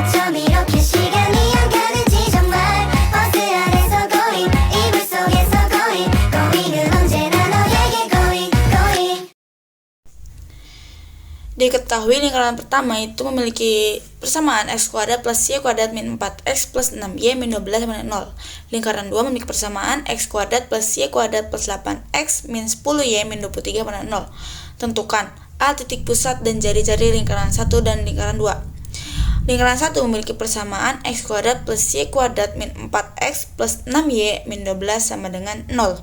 어쩜 이렇게 시간이 안 가는지 정말 버스 안에서 고잉 이불 속에서 고잉 고잉은 언제나 너에게 고잉 고잉. Diketahui lingkaran pertama itu memiliki persamaan x kuadrat plus y kuadrat min 4x plus 6y min 12 sama dengan 0. Lingkaran 2 memiliki persamaan x kuadrat plus y kuadrat plus 8x min 10y min 23 sama dengan 0. Tentukan A titik pusat dan jari-jari lingkaran 1 dan lingkaran 2. Lingkaran 1 memiliki persamaan x kuadrat plus y kuadrat min 4x plus 6y min 12 sama dengan 0.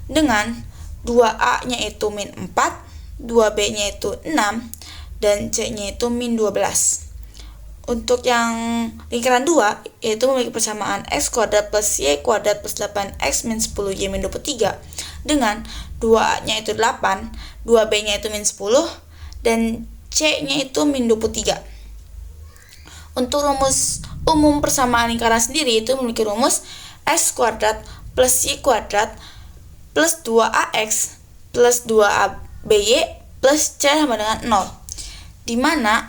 Dengan 2a-nya itu min 4, 2b-nya itu 6, dan c-nya itu min 12. Untuk yang lingkaran 2, yaitu memiliki persamaan x kuadrat plus y kuadrat plus 8x min 10y min 23, dengan 2a-nya itu 8, 2b-nya itu min 10, dan c-nya itu min 23. Untuk rumus umum persamaan lingkaran sendiri itu memiliki rumus x kuadrat plus y kuadrat plus 2ax plus 2by plus c sama dengan 0, di mana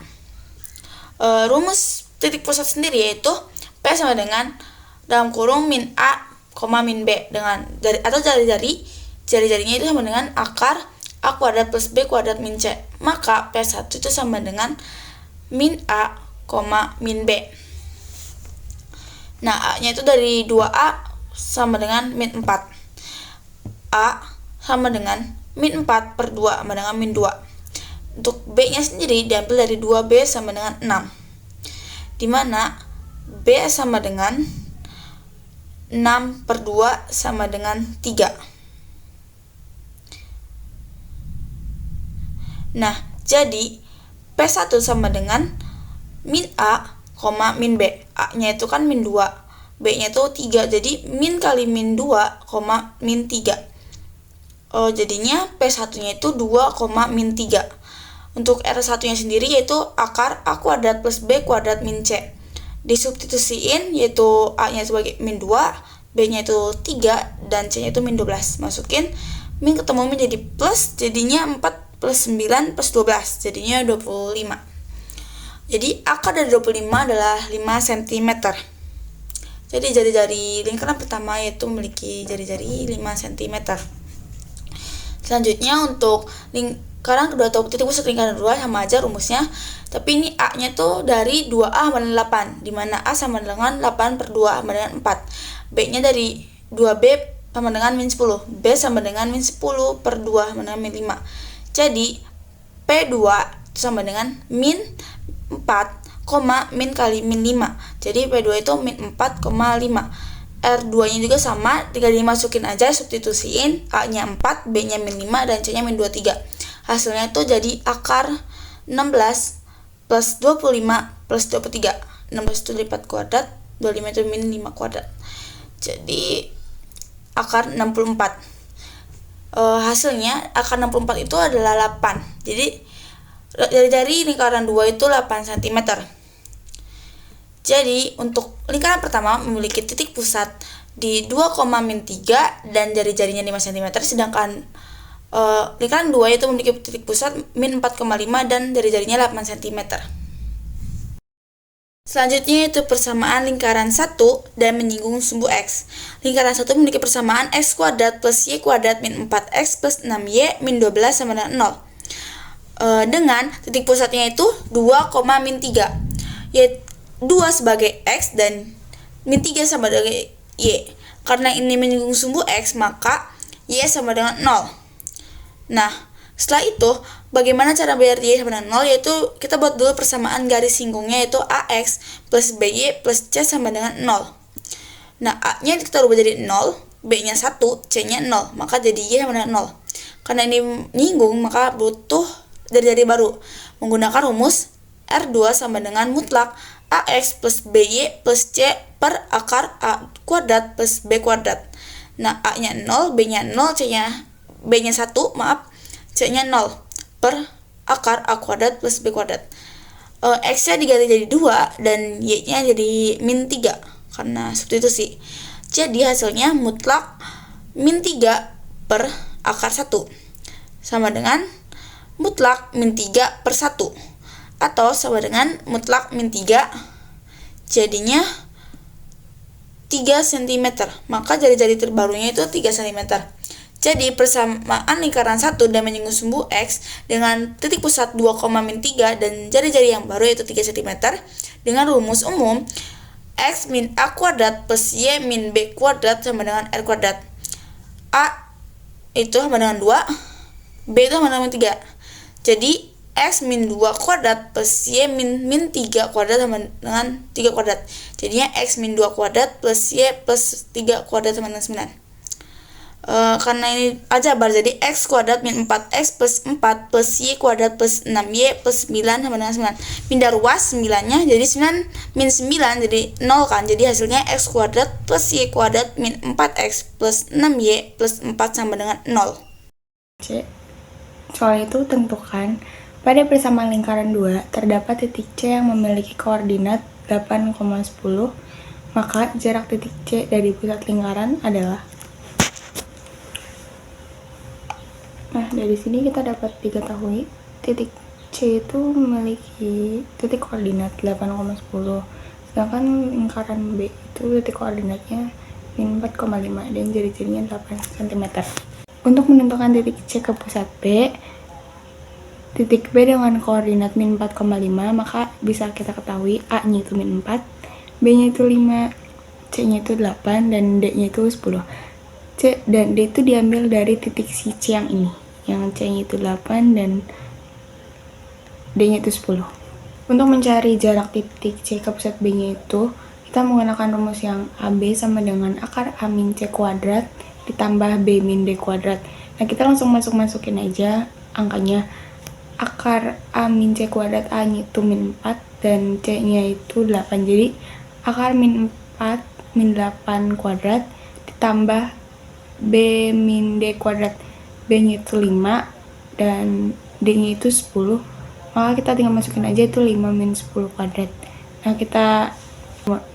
rumus titik pusat sendiri yaitu p sama dengan dalam kurung min a, min b dengan jari-jarinya itu sama dengan akar a kuadrat plus b kuadrat min c, maka p1 itu sama dengan min a, min b. Nah, a-nya itu dari 2a sama dengan min 4, a sama dengan min 4 per 2 sama dengan min 2. Untuk b-nya sendiri diambil dari 2b sama dengan 6, di mana b sama dengan 6 per 2 sama dengan 3. Nah, jadi p1 sama dengan min a, min b. A-nya itu kan min 2, b-nya itu 3, jadi min kali min 2, min 3. Jadinya P1-nya itu 2, min 3. Untuk R1-nya sendiri yaitu akar A kuadrat plus B kuadrat min C. Disubstitusiin yaitu A-nya sebagai min 2, B-nya itu 3, dan C-nya itu min 12. Masukin min ketemu min jadi plus, jadinya 4 plus 9 plus 12, jadinya 25. Jadi akar dari 25 adalah 5 cm. Jadi jari-jari lingkaran pertama yaitu memiliki jari-jari 5 cm. Selanjutnya untuk lingkaran kedua atau titik pusat lingkaran kedua sama aja rumusnya, tapi ini A-nya tuh dari 2A sama dengan 8, di mana A sama dengan 8 per 2 sama dengan 4. B-nya dari 2B sama dengan min 10, B sama dengan min 10 per 2 sama dengan min 5. Jadi P2 itu sama dengan min 4, min kali min 5. Jadi P2 itu min 4,5. R2-nya juga sama, tinggal dimasukin aja, substitusiin, A-nya 4, B-nya min 5, dan C-nya min 23. Hasilnya itu jadi akar 16 plus 25 plus 23. 16 itu lipat kuadrat, 25 itu min 5 kuadrat. Jadi akar 64. Hasilnya akar 64 itu adalah 8. Jadi dari lingkaran 2 itu 8 cm. Jadi untuk lingkaran pertama memiliki titik pusat di 2, min 3 dan jari-jarinya 5 cm, sedangkan lingkaran 2 itu memiliki titik pusat min 4,5 dan jari-jarinya 8 cm. Selanjutnya itu persamaan lingkaran 1 dan menyinggung sumbu x. Lingkaran 1 memiliki persamaan x kuadrat plus y kuadrat min 4x plus 6y min 12 sama dengan 0. Dengan titik pusatnya itu 2, min 3, yaitu 2 sebagai x dan min 3 sama dengan y. Karena ini menyinggung sumbu x, maka y sama dengan 0. Nah, setelah itu bagaimana cara biar y sama dengan 0, yaitu kita buat dulu persamaan garis singgungnya, yaitu ax plus by plus c sama dengan 0. Nah, a-nya kita rubah jadi 0, b-nya 1, c-nya 0, maka jadi y sama dengan 0. Karena ini menyinggung, maka butuh jari-jari baru menggunakan rumus R2 sama dengan mutlak ax plus by plus c per akar a kuadrat plus b kuadrat. Nah, a-nya 0, b-nya 0, b-nya 1, c-nya 0 per akar a kuadrat plus b kuadrat. X-nya diganti jadi 2 dan y-nya jadi min 3 karena substitusi. Jadi hasilnya mutlak min 3 per akar 1 sama dengan mutlak min 3 per 1, atau sama dengan mutlak min 3 jadinya 3 cm. Maka jari-jari terbarunya itu 3 cm. Jadi persamaan lingkaran 1 dan menyinggung sumbu X dengan titik pusat 2,-3 dan jari-jari yang baru yaitu 3 cm dengan rumus umum X min A kuadrat plus Y min B kuadrat sama dengan R kuadrat. A itu sama dengan 2, B itu sama dengan 3. Jadi X min 2 kuadrat plus Y min 3 kuadrat sama dengan 3 kuadrat. Jadinya X min 2 kuadrat plus Y plus 3 kuadrat sama dengan 9. Karena ini aljabar, jadi X kuadrat min 4X plus 4 plus Y kuadrat plus 6Y plus 9 sama dengan 9. Pindah ruas 9-nya, jadi 9 min 9 jadi 0 kan. Jadi hasilnya X kuadrat plus Y kuadrat min 4X plus 6Y plus 4 sama dengan 0. C. Soal itu tentukan pada persamaan lingkaran 2 terdapat titik C yang memiliki koordinat 8,10, maka jarak titik C dari pusat lingkaran adalah. Nah, dari sini kita dapat diketahui titik C itu memiliki titik koordinat 8,10, sedangkan lingkaran B itu titik koordinatnya min 4,5 dan jari-jarinya 8 cm. Untuk menentukan titik C ke pusat B, titik B dengan koordinat min 4,5, maka bisa kita ketahui A-nya itu min 4, B-nya itu 5, C-nya itu 8, dan D-nya itu 10. C dan D itu diambil dari titik si C yang ini, yang C-nya itu 8 dan D-nya itu 10. Untuk mencari jarak titik C ke pusat B-nya itu, kita menggunakan rumus yang AB sama dengan akar A min C kuadrat ditambah B min D kuadrat. Nah, kita langsung masukin aja angkanya. Akar A min C kuadrat, A-nya itu min 4 dan C-nya itu 8. Jadi akar min 4 min 8 kuadrat ditambah B min D kuadrat. B-nya itu 5 dan D-nya itu 10. Maka kita tinggal masukin aja itu 5 min 10 kuadrat. Nah, kita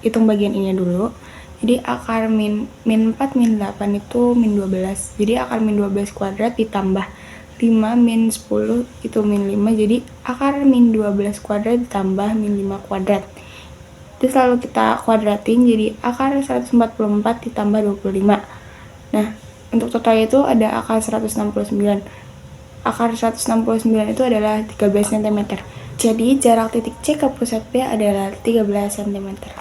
hitung bagian ini dulu. Jadi akar min 4 min 8 itu min 12. Jadi akar min 12 kuadrat ditambah 5 min 10 itu min 5. Jadi akar min 12 kuadrat ditambah min 5 kuadrat. Itu selalu kita kuadratin, jadi akar 144 ditambah 25. Nah, untuk total itu ada akar 169. Akar 169 itu adalah 13 cm. Jadi jarak titik C ke pusat B adalah 13 cm.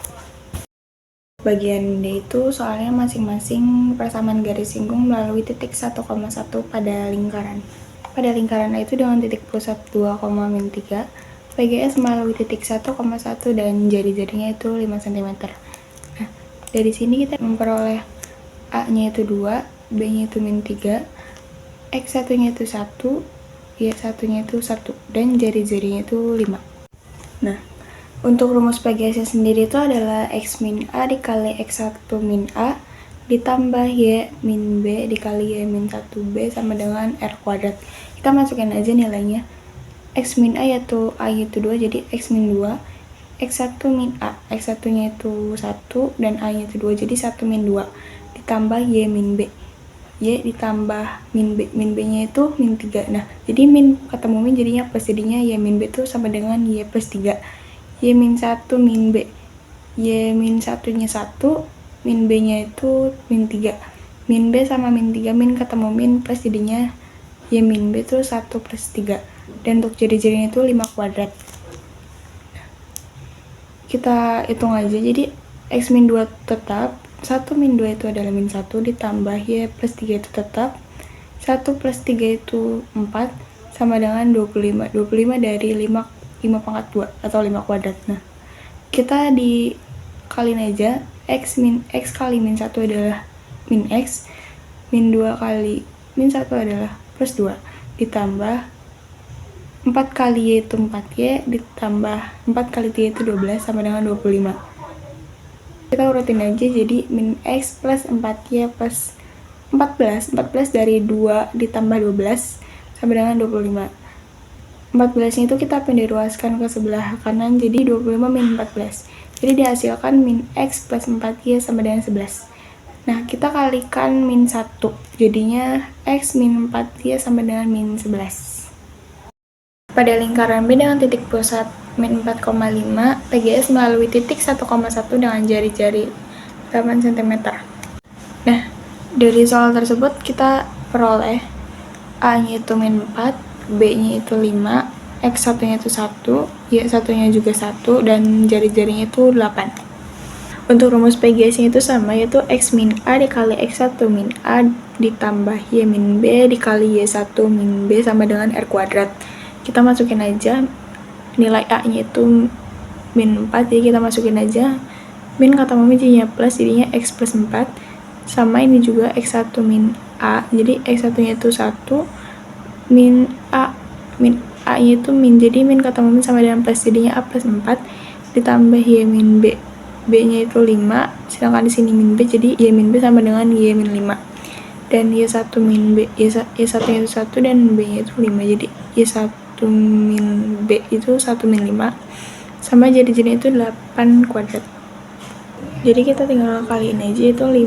Bagian D itu soalnya masing-masing persamaan garis singgung melalui titik 1,1 pada lingkaran. Pada lingkaran A itu dengan titik pusat 2,-3, PGS melalui titik 1,1 dan jari-jarinya itu 5 cm. Nah, dari sini kita memperoleh A-nya itu 2, B-nya itu min 3, X1-nya itu 1, Y1-nya itu 1, dan jari-jarinya itu 5. Nah, untuk rumus PGS sendiri itu adalah X min A dikali X1 min A ditambah Y min B dikali Y min 1B sama dengan R kuadrat. Kita masukin aja nilainya. X min A yaitu A itu 2, jadi X min 2, X1 min A, X1-nya itu 1 dan A-nya itu 2, jadi 1 min 2 ditambah Y min B, Y ditambah min B-nya itu min 3. Nah, jadi min ketemu min jadinya plus, jadinya Y min B itu sama dengan Y plus 3. Y min 1 min B, Y min 1-nya 1, min B-nya itu min 3. Min B sama min 3, min ketemu min plus, jadinya Y min B itu 1 plus 3. Dan untuk jari-jarinya itu 5 kuadrat. Kita hitung aja, jadi X min 2 tetap, 1 min 2 itu adalah min 1 ditambah Y plus 3 itu tetap, 1 plus 3 itu 4 sama dengan 25. 25 dari 5 pangkat 2 atau 5 kuadrat. Nah, kita dikaliin aja. X kali min 1 adalah min X, min 2 kali min 1 adalah plus 2 ditambah 4 kali Y itu 4Y ditambah 4 kali 3 itu 12 sama dengan 25. Kita urutin aja, jadi min X plus 4Y plus 14 dari 2 ditambah 12 sama dengan 25. 14 nya itu kita pindah ruaskan ke sebelah kanan, jadi 25 min 14. Jadi dihasilkan min X plus 4Y sama dengan 11. Nah, kita kalikan min 1, jadinya X min 4Y sama dengan min 11. Pada lingkaran B dengan titik pusat min 4,5 PGS melalui titik 1,1 dengan jari-jari 8 cm. Nah, dari soal tersebut kita peroleh A-nya itu min 4, B-nya itu 5, X1-nya itu 1, Y1-nya juga 1, dan jari-jarinya itu 8. Untuk rumus PGS-nya itu sama, yaitu X min A dikali X1 min A ditambah Y min B dikali Y1 min B sama dengan R kuadrat. Kita masukin aja nilai A-nya itu min 4, jadi kita masukin aja. Min kata mami jadinya plus, jadinya X plus 4. Sama ini juga X1 min A, jadi X1-nya itu 1, min A-nya itu min, jadi min kata mami sama dengan plus, jadinya A plus 4 ditambah Y min B. B-nya itu 5, sedangkan di sini min B, jadi Y min B sama dengan Y min 5. Dan Y1 min B, Y1-nya itu 1 dan B-nya itu 5, jadi Y1 min B itu 1 min 5, sama jari-jarinya itu 8 kuadrat. Jadi kita tinggal kaliin aja, itu 5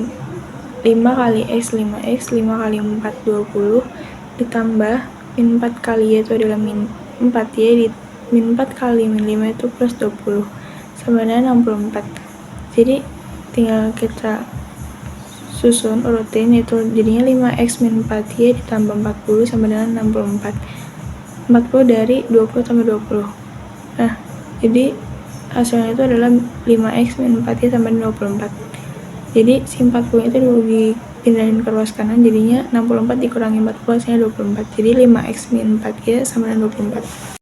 kali X 5X, 5 kali 4 20, ditambah min 4 kali Y itu adalah min 4Y, min 4 kali min 5 itu plus 20, sama dengan 64. Jadi tinggal kita susun urutin, itu jadinya 5x min 4y ditambah 40 sama dengan 64. 40 dari 20 tambah 20. Nah, jadi hasilnya itu adalah 5x min 4y sama dengan 24. Jadi si 40 itu dipindahin ke ruas kanan, jadinya 64 dikurangi 40 hasilnya 24. Jadi 5x min 4y sama dengan 24.